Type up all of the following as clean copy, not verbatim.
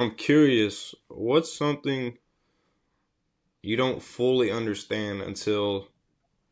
I'm curious, what's something you don't fully understand until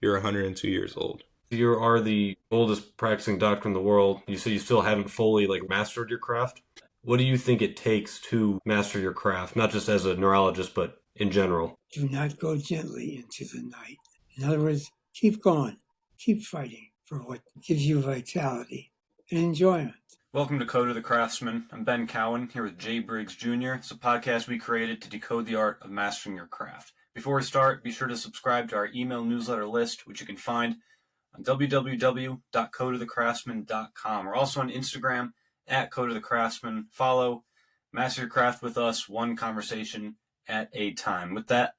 you're 102 years old? You are the oldest practicing doctor in the world. You say you still haven't fully mastered your craft. What do you think it takes to master your craft, not just as a neurologist, but in general? Do not go gently into the night. In other words, keep going, keep fighting for what gives you vitality and enjoyment. Welcome to Code of the Craftsman. I'm Ben Cowan here with Jay Briggs Jr. It's a podcast we created to decode the art of mastering your craft. Before we start, be sure to subscribe to our email newsletter list, which you can find on www.codeofthecraftsman.com. We're also on Instagram at Code of the Craftsman. Follow, master your craft with us, one conversation at a time. With that,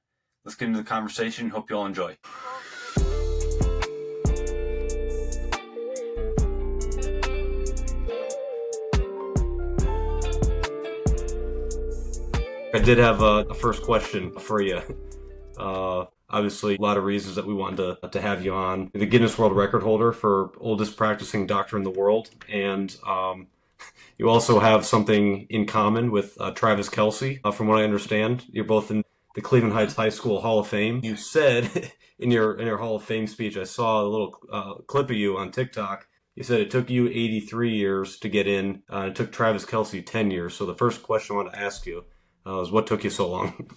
let's get into the conversation. Hope you all enjoy. I did have a first question for you. Obviously, a lot of reasons that we wanted to have you on. The Guinness World Record holder for oldest practicing doctor in the world, and you also have something in common with Travis Kelce. From what I understand, you're both in the Cleveland Heights High School Hall of Fame. You said in your Hall of Fame speech, I saw a little clip of you on TikTok. You said it took you 83 years to get in. It took Travis Kelce 10 years. So the first question I want to ask you is what took you so long?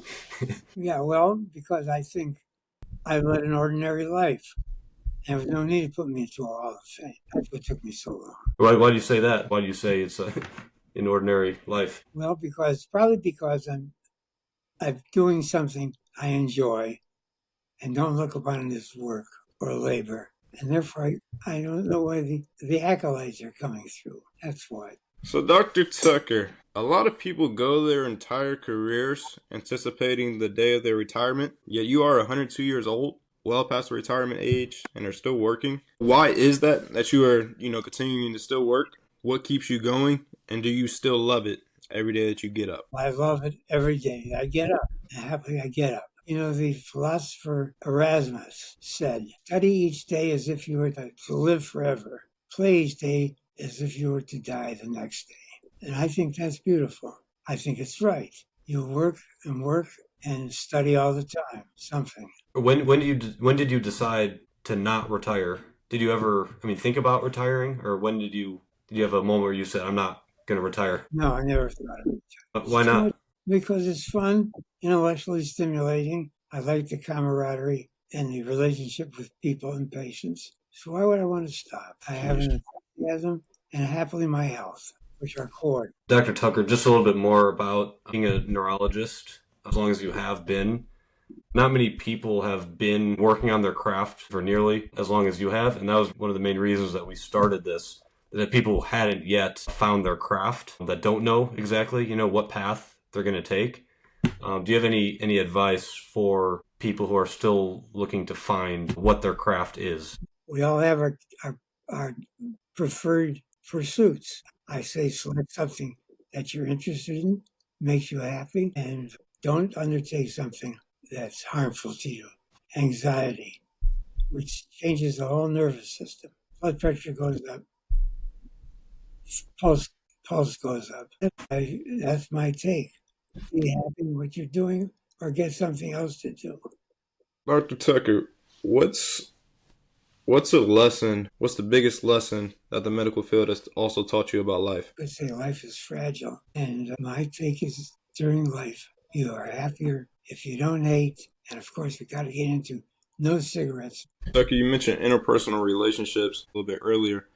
Yeah, well, because I think I led an ordinary life. There was no need to put me into a Hall of Fame. That's what took me so long. Why do you say that? Why do you say it's an ordinary life? Well, probably because I'm doing something I enjoy and don't look upon it as work or labor. And therefore, I don't know why the accolades are coming through. That's why. So, Dr. Tucker, a lot of people go their entire careers anticipating the day of their retirement, yet you are 102 years old, well past the retirement age, and are still working. Why is that you are, continuing to still work? What keeps you going? And do you still love it every day that you get up? I love it every day. I get up, and happily I get up. The philosopher Erasmus said, study each day as if you were to live forever. Play each day as if you were to die the next day. And I think that's beautiful. I think it's right. You work and study all the time, something. When did you decide to not retire? Did you ever, think about retiring, or when did you have a moment where you said, I'm not going to retire? No, I never thought of it. Why not? Because it's fun, intellectually stimulating. I like the camaraderie and the relationship with people and patients. So why would I want to stop? I have an enthusiasm and happily my health, which are core. Dr. Tucker, just a little bit more about being a neurologist, as long as you have been. Not many people have been working on their craft for nearly as long as you have, and that was one of the main reasons that we started this, that people hadn't yet found their craft, that don't know exactly, what path they're going to take. Do you have any advice for people who are still looking to find what their craft is? We all have our preferred pursuits. I say select something that you're interested in, makes you happy, and don't undertake something that's harmful to you. Anxiety, which changes the whole nervous system. Blood pressure goes up, pulse goes up. That's my take. Be happy with what you're doing or get something else to do. Dr. Tucker, what's a lesson, what's the biggest lesson that the medical field has also taught you about life? I say life is fragile, and my take is during life, you are happier if you don't hate, and of course we got to get into no cigarettes. Tucker, you mentioned interpersonal relationships a little bit earlier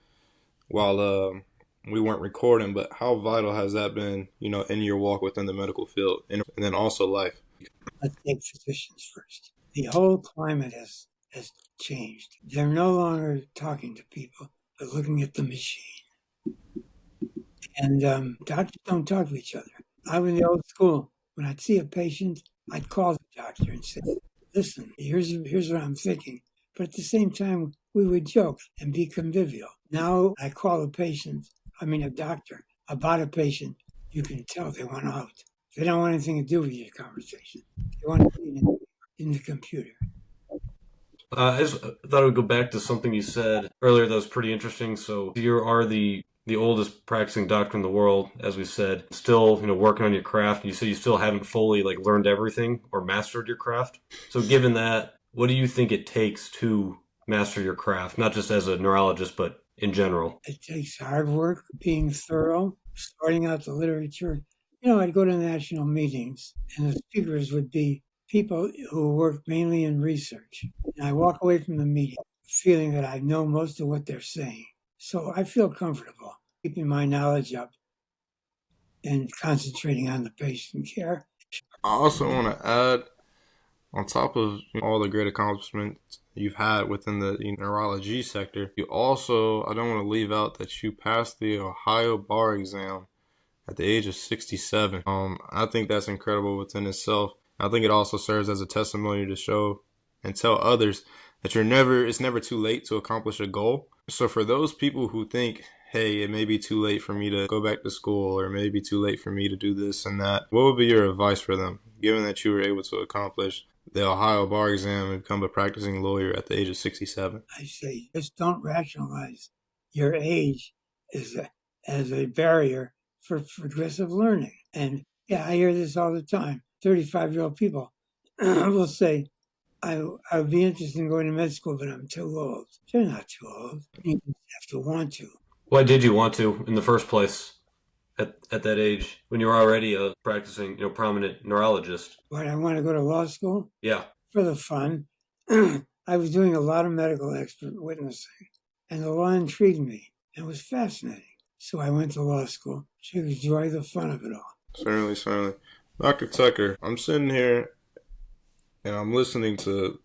while we weren't recording, but how vital has that been, in your walk within the medical field and then also life? Let's take physicians first. The whole climate has changed. They're no longer talking to people, but looking at the machine. And doctors don't talk to each other. I was in the old school. When I'd see a patient, I'd call the doctor and say, listen, here's what I'm thinking. But at the same time, we would joke and be convivial. Now I call a doctor about a patient, you can tell they want out. They don't want anything to do with your conversation. They want to be in the computer. I thought I would go back to something you said earlier that was pretty interesting. So you are the the oldest practicing doctor in the world, as we said, still, working on your craft. You said you still haven't fully like learned everything or mastered your craft. So given that, what do you think it takes to master your craft, not just as a neurologist, but in general? It takes hard work, being thorough, sorting out the literature. I'd go to national meetings, and the speakers would be people who work mainly in research. And I walk away from the meeting feeling that I know most of what they're saying. So I feel comfortable keeping my knowledge up and concentrating on the patient care. I also want to add, on top of all the great accomplishments you've had within the neurology sector, you also, I don't want to leave out that you passed the Ohio bar exam at the age of 67. I think that's incredible within itself. I think it also serves as a testimony to show and tell others that it's never too late to accomplish a goal. So for those people who think, hey, it may be too late for me to go back to school, or it may be too late for me to do this and that, what would be your advice for them, given that you were able to accomplish the Ohio bar exam and become a practicing lawyer at the age of 67? I say, just don't rationalize your age as a barrier for progressive learning. And yeah, I hear this all the time. 35-year-old people will say, I would be interested in going to med school, but I'm too old. They're not too old. You have to want to. Why did you want to in the first place at that age when you were already a practicing, prominent neurologist? But I want to go to law school Yeah. for the fun. I was doing a lot of medical expert witnessing, and the law intrigued me. It was fascinating. So I went to law school to enjoy the fun of it all. Certainly, certainly. Dr. Tucker, I'm sitting here and I'm listening to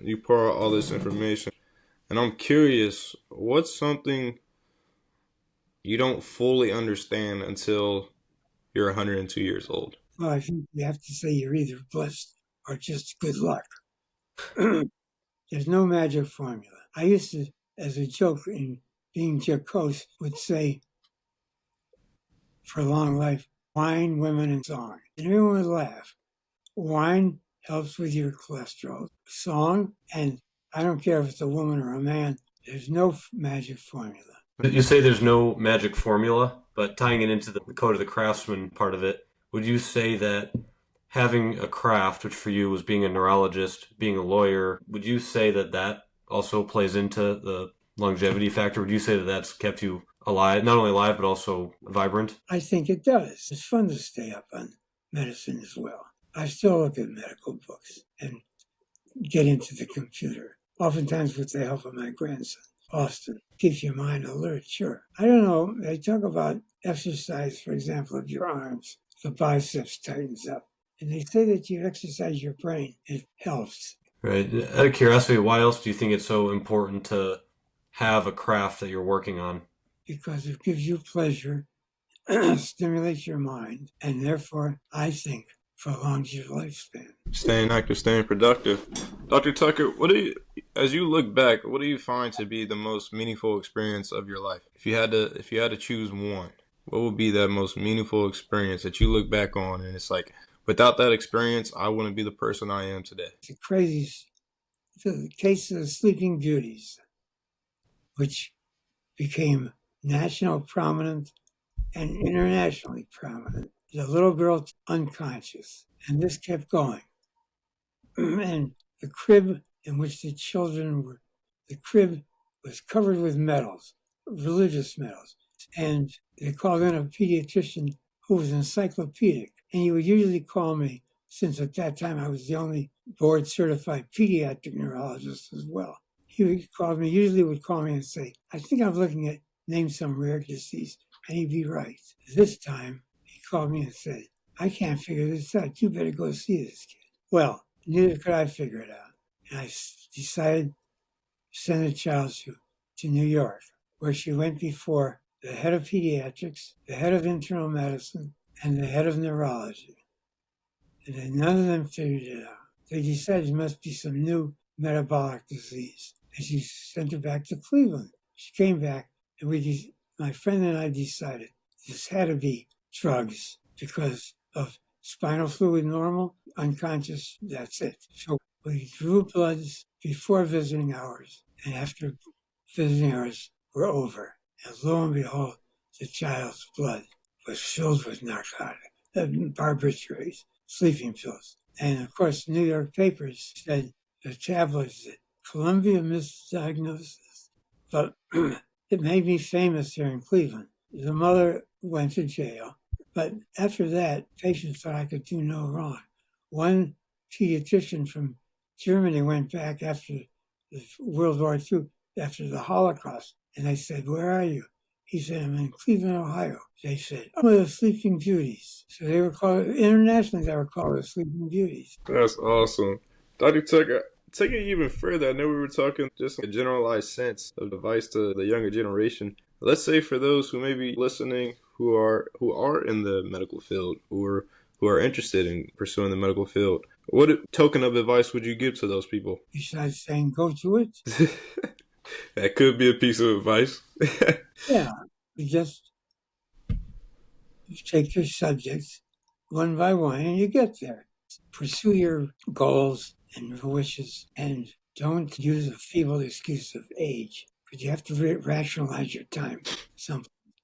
you pour out all this information, and I'm curious, what's something you don't fully understand until you're 102 years old? Well, I think you have to say you're either blessed or just good luck. There's no magic formula. I used to, as a joke in being jocose, would say, for long life, wine, women, and song. And everyone would laugh. Wine helps with your cholesterol. Song, and I don't care if it's a woman or a man, there's no magic formula. You say there's no magic formula, but tying it into the code of the craftsman part of it, would you say that having a craft, which for you was being a neurologist, being a lawyer, would you say that that also plays into the longevity factor? Would you say that that's kept you alive, not only alive, but also vibrant? I think it does. It's fun to stay up on medicine as well. I still look at medical books and get into the computer, oftentimes with the help of my grandson, Austin. Keeps your mind alert, sure. I don't know, they talk about exercise, for example, of your arms. The biceps tightens up. And they say that you exercise your brain, it helps. Right. Out of curiosity, why else do you think it's so important to have a craft that you're working on? Because it gives you pleasure, stimulates your mind, and therefore, I think, prolongs your lifespan. Staying active, staying productive. Dr. Tucker, as you look back, what do you find to be the most meaningful experience of your life? If you had to choose one, what would be that most meaningful experience that you look back on and it's like, without that experience, I wouldn't be the person I am today? It's the case of the Sleeping Beauties, which became national prominent and internationally prominent. The little girl unconscious, and this kept going. And the crib in which the crib was covered with medals, religious medals. And they called in a pediatrician who was encyclopedic. And he would usually call me, since at that time I was the only board certified pediatric neurologist as well. Usually would call me and say, I think I'm looking at name some rare disease. And he'd be right. This time he called me and said, I can't figure this out. You better go see this kid. Well, neither could I figure it out. And I decided to send the child to New York, where she went before the head of pediatrics, the head of internal medicine, and the head of neurology. And then none of them figured it out. They decided it must be some new metabolic disease. And she sent her back to Cleveland. She came back, and my friend and I decided this had to be drugs because of spinal fluid normal, unconscious, that's it. So we drew bloods before visiting hours, and after visiting hours were over. And lo and behold, the child's blood was filled with barbiturates, sleeping pills. And of course, New York papers said the tablets that Columbia misdiagnosis. But it made me famous here in Cleveland. The mother went to jail, but after that, patients thought I could do no wrong. One pediatrician from Germany went back after World War II, after the Holocaust, and they said, "Where are you?" He said, "I'm in Cleveland, Ohio." They said, "Oh, the Sleeping Beauties." So they were called, internationally, they were called the Sleeping Beauties. That's awesome. Dr. Tucker, take it even further. I know we were talking just a generalized sense of advice to the younger generation. Let's say for those who may be listening who are in the medical field, who are interested in pursuing the medical field, what token of advice would you give to those people? Besides saying, go to it? That could be a piece of advice. Yeah, you just take your subjects one by one and you get there. Pursue your goals and your wishes and don't use a feeble excuse of age, because you have to rationalize your time.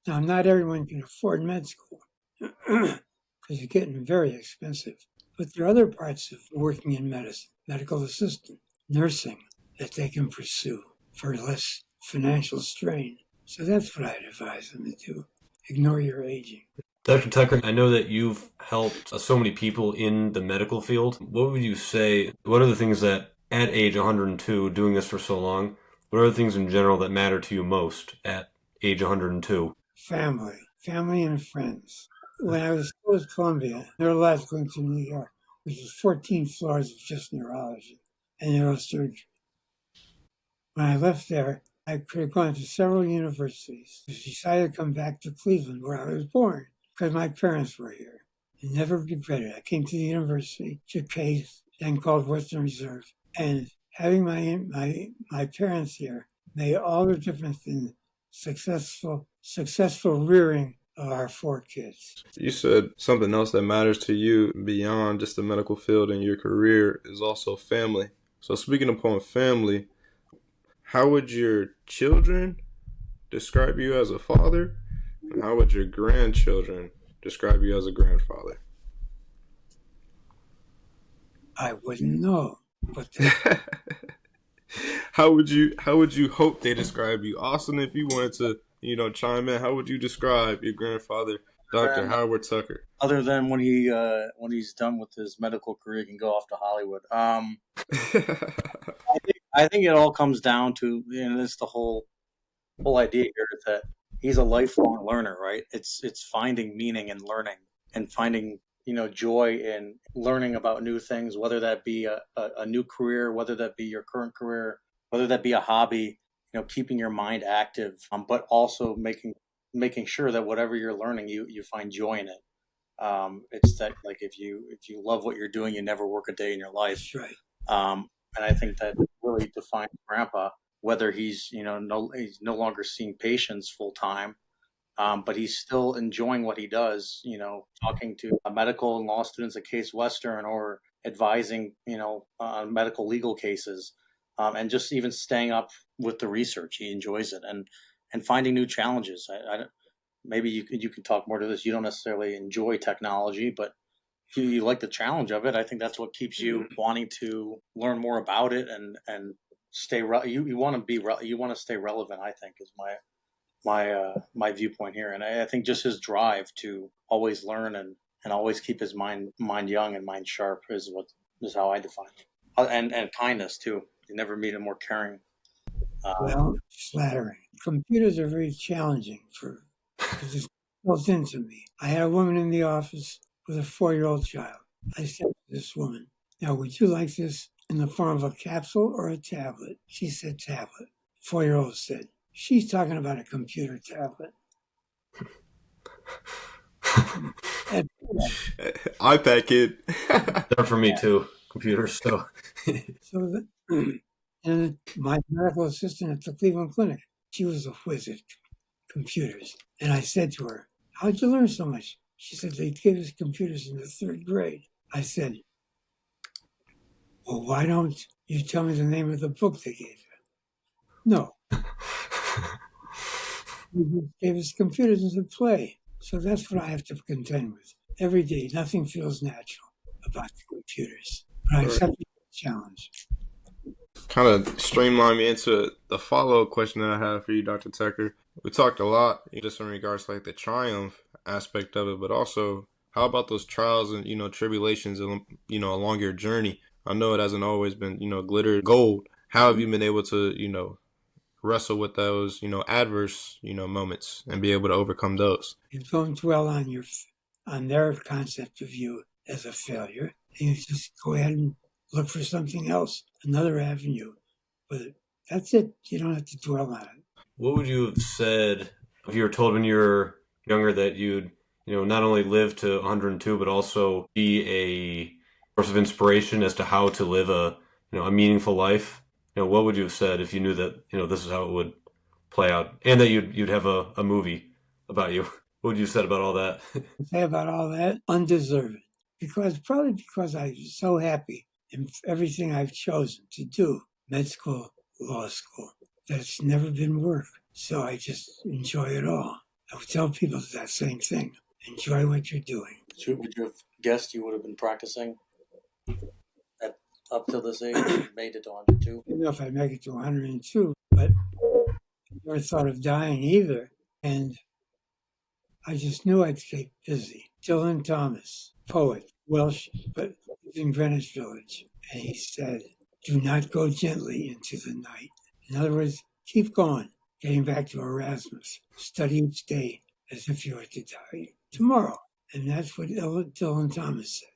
Now, not everyone can afford med school because it's getting very expensive. But there are other parts of working in medicine, medical assistant, nursing, that they can pursue for less financial strain. So that's what I'd advise them to do. Ignore your aging. Dr. Tucker, I know that you've helped so many people in the medical field. What would you say, what are the things that at age 102, doing this for so long, what are the things in general that matter to you most at age 102? Family and friends. When I was still at Columbia, there were lots going to New York, which is 14 floors of just neurology and neurosurgery. When I left there, I could have gone to several universities. I decided to come back to Cleveland, where I was born, because my parents were here. I never regretted it. I came to the university, took case, then called Western Reserve, and having my parents here made all the difference in successful rearing of our 4 kids. You said something else that matters to you beyond just the medical field and your career is also family. So speaking upon family, how would your children describe you as a father? And how would your grandchildren describe you as a grandfather? I wouldn't know, but How would you hope they describe you? Austin, if you wanted to, chime in, how would you describe your grandfather, Dr. Howard Tucker? Other than when he's done with his medical career, he can go off to Hollywood. I think it all comes down to, it's the whole idea here is that he's a lifelong learner, right? It's finding meaning in learning and finding joy in learning about new things, whether that be a new career, whether that be your current career, whether that be a hobby. Keeping your mind active, but also making sure that whatever you're learning, you find joy in it. It's that, like, if you love what you're doing, you never work a day in your life. that's right. And I think that really defines Grandpa, whether he's he's no longer seeing patients full time, but he's still enjoying what he does. Talking to medical and law students at Case Western, or advising on medical legal cases, and just even staying up with the research. He enjoys it, and finding new challenges. Maybe you can talk more to this. You don't necessarily enjoy technology, but you like the challenge of it. I think that's what keeps you wanting to learn more about it and stay. You want to stay relevant, I think, is my viewpoint here. And I think just his drive to always learn and always keep his mind young and mind sharp is how I define it. And kindness too. You never meet a more caring. Well, flattering. Computers are very challenging because it's built into me. I had a woman in the office with a 4-year-old child. I said to this woman, "Now, would you like this in the form of a capsule or a tablet?" She said, "Tablet." 4-year-old said, "She's talking about a computer tablet." iPad kid. They're for me too, computers. So, And my medical assistant at the Cleveland Clinic, she was a whiz at computers. And I said to her, "How'd you learn so much?" She said, "They gave us computers in the 3rd grade." I said, "Well, why don't you tell me the name of the book they gave you?" "No." gave us computers to play. So that's what I have to contend with every day. Nothing feels natural about the computers, but I accept the challenge. Kind of streamline me into the follow-up question that I have for you, Dr. Tucker. We talked a lot just in regards to like the triumph aspect of it, but also how about those trials and tribulations and along your journey? I know it hasn't always been glitter gold. How have you been able to wrestle with those adverse moments and be able to overcome those? You don't dwell on their concept of you as a failure. You just go ahead and look for something else, another avenue. But that's it. You don't have to dwell on it. What would you have said if you were told when you were younger that you'd, not only live to 102, but also be a source of inspiration as to how to live a meaningful life? What would you have said if you knew that, this is how it would play out, and that you'd have a movie about you? What would you have said about all that? Say about all that, undeserved. Probably because I'm so happy in everything I've chosen to do, med school, law school, that it's never been work. So I just enjoy it all. I would tell people that same thing. Enjoy what you're doing. Would you have guessed you would have been practicing up till this age? Made it to 102? I don't know if I'd make it to 102, but I never thought of dying either. And I just knew I'd stay busy. Dylan Thomas, poet, Welsh, but in Greenwich Village. And he said, do not go gently into the night. In other words, keep going. Getting back to Erasmus, study each day as if you were to die tomorrow. And that's what Dylan Thomas said.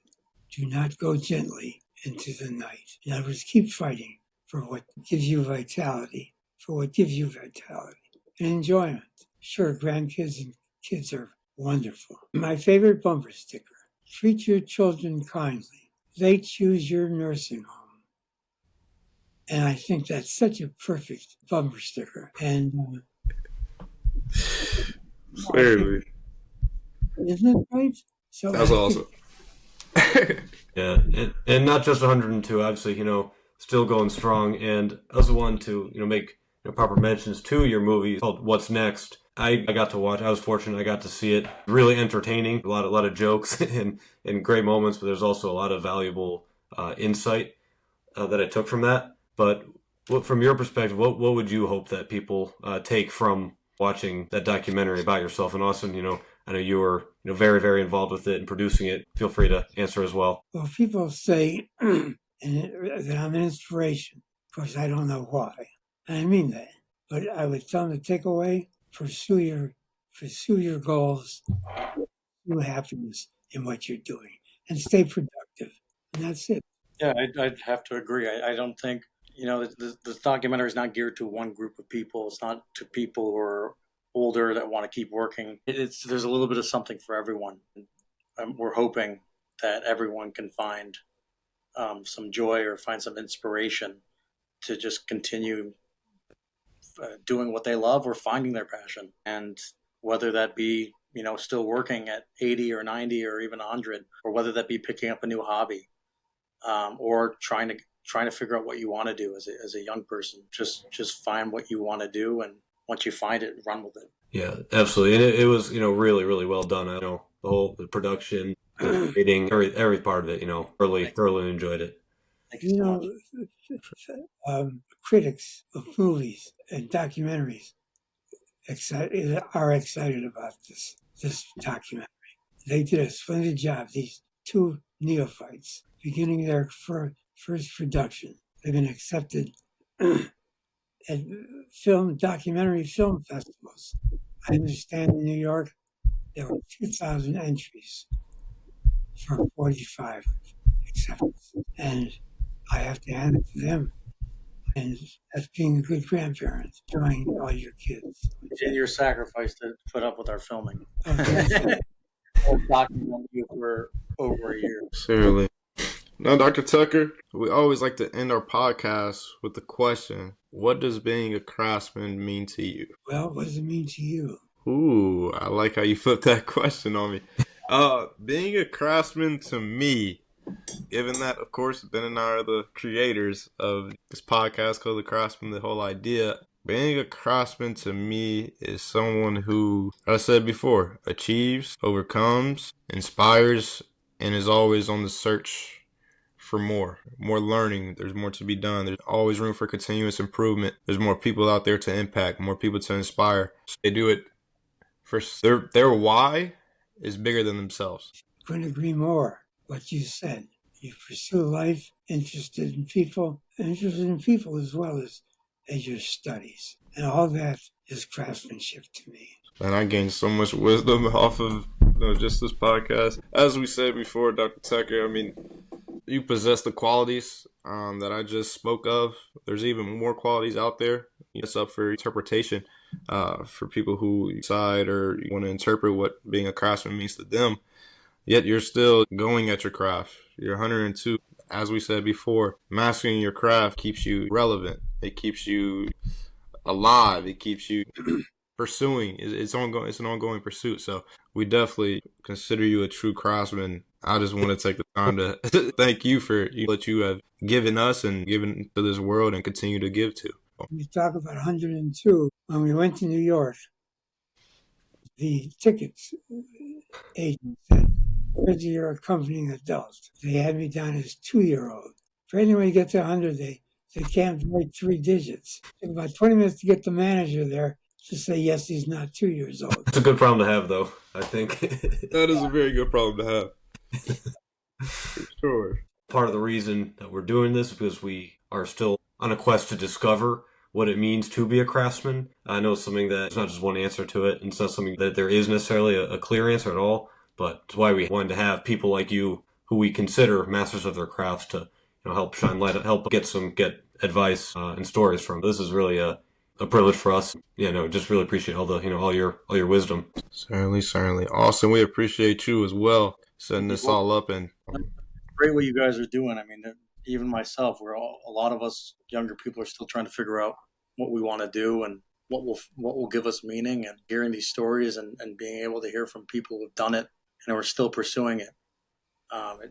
Do not go gently into the night. In other words, keep fighting for what gives you vitality, and enjoyment. Sure, grandkids and kids are wonderful. My favorite bumper sticker, treat your children kindly. They choose your nursing home. And I think that's such a perfect bumper sticker. And Clearly. Isn't it right? So That's awesome. Yeah, and not just 102, obviously, still going strong. And I also want to, make proper mentions to your movie called What's Next. I got to watch. I was fortunate. I got to see it. Really entertaining. A lot of jokes and great moments. But there's also a lot of valuable insight that I took from that. But from your perspective, what would you hope that people take from watching that documentary about yourself? And also, I know you were very, very involved with it and producing it. Feel free to answer as well. Well, people say that I'm an inspiration. Of course, I don't know why. And I mean that. But I would tell them to take away, pursue your goals, pursue happiness in what you're doing, and stay productive. And that's it. Yeah, I'd have to agree. I don't think, this documentary is not geared to one group of people. It's not to people who are older that want to keep working. There's a little bit of something for everyone. We're hoping that everyone can find some joy or find some inspiration to just continue doing what they love or finding their passion. And whether that be, still working at 80 or 90 or even 100, or whether that be picking up a new hobby, or trying to figure out what you want to do as a young person. Just find what you want to do, and once you find it, run with it. Yeah, absolutely. And it was, really, really well done. I know the production, the editing, every part of it, thoroughly enjoyed it. Critics of movies and documentaries are excited about this documentary. They did a splendid job. These two neophytes, beginning their first production, they've been accepted at documentary film festivals. I understand in New York there were 2,000 entries for 45 acceptances, and I have to hand it to them. And that's being a good grandparent, enjoying all your kids. And your sacrifice to put up with our filming. Okay. Document you for over a year. Certainly. Now, Dr. Tucker, we always like to end our podcast with the question, what does being a craftsman mean to you? Well, what does it mean to you? Ooh, I like how you flipped that question on me. Being a craftsman to me, given that, of course, Ben and I are the creators of this podcast called The Craftsman, the whole idea, Being a craftsman to me is someone who, as I said before, achieves, overcomes, inspires, and is always on the search for more learning. There's more to be done. There's always room for continuous improvement. There's more people out there to impact, more people to inspire. So they do it for their why is bigger than themselves. Couldn't agree more. What you said. You pursue life interested in people as well as your studies. And all that is craftsmanship to me. And I gained so much wisdom off of just this podcast. As we said before, Dr. Tucker, I mean, you possess the qualities that I just spoke of. There's even more qualities out there. It's up for interpretation for people who decide or want to interpret what being a craftsman means to them. Yet you're still going at your craft. You're 102. As we said before, mastering your craft keeps you relevant. It keeps you alive. It keeps you pursuing. It's ongoing. It's an ongoing pursuit. So we definitely consider you a true craftsman. I just want to take the time to thank you for what you have given us and given to this world and continue to give to. We talk about 102. When we went to New York, the tickets agent said, "Where's your accompanying adult?" They had me down as 2-year-old. For anyone to get to 100, they can't write 3 digits. It took about 20 minutes to get the manager there to say, yes, he's not 2 years old. It's a good problem to have, though, I think. That is a very good problem to have. For sure. Part of the reason that we're doing this is because we are still on a quest to discover what it means to be a craftsman. I know something that there's not just one answer to it, and it's not something that there is necessarily a clear answer at all, but it's why we wanted to have people like you who we consider masters of their crafts to help shine light, help get advice and stories from. This is really a privilege for us. Just really appreciate all the all your wisdom. Certainly. Austin, we appreciate you as well, setting this all up. And great what you guys are doing. I mean, even myself, a lot of us younger people are still trying to figure out what we want to do and what will give us meaning. And hearing these stories and being able to hear from people who've done it and are still pursuing it,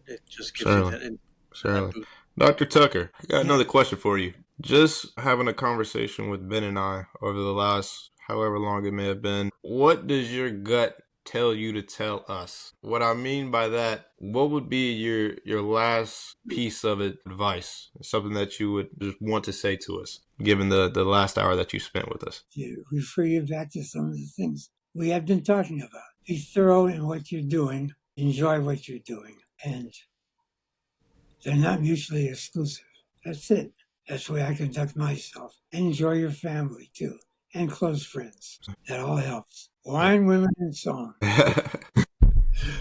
it just gives you that. Certainly. Dr. Tucker, I got another question for you. Just having a conversation with Ben and I over the last however long it may have been, what does your gut tell you to tell us? What I mean by that, what would be your last piece of advice, something that you would just want to say to us, given the last hour that you spent with us? To refer you back to some of the things we have been talking about. Be thorough in what you're doing, enjoy what you're doing, and they're not mutually exclusive. That's it. That's the way I conduct myself. Enjoy your family, too, and close friends. That all helps. Wine, women, and song. I'm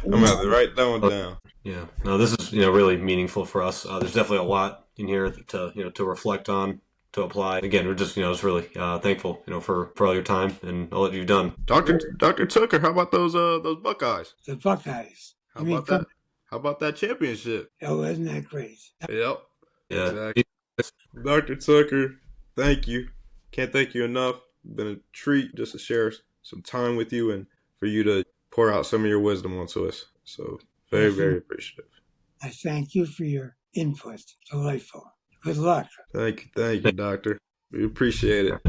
going to have to write that one down. Yeah. No, this is, really meaningful for us. There's definitely a lot in here to reflect on, to apply. Again, we're just, just really thankful, for all your time and all that you've done. Dr. Tucker, how about those Buckeyes? The Buckeyes. How about that? How about that championship? Oh, isn't that great? Yep. Yeah. Exactly. Dr. Tucker, thank you. Can't thank you enough. It's been a treat just to share some time with you and for you to pour out some of your wisdom onto us. So very, very appreciative. I thank you for your input. Delightful. Good luck. Thank you, doctor. We appreciate it.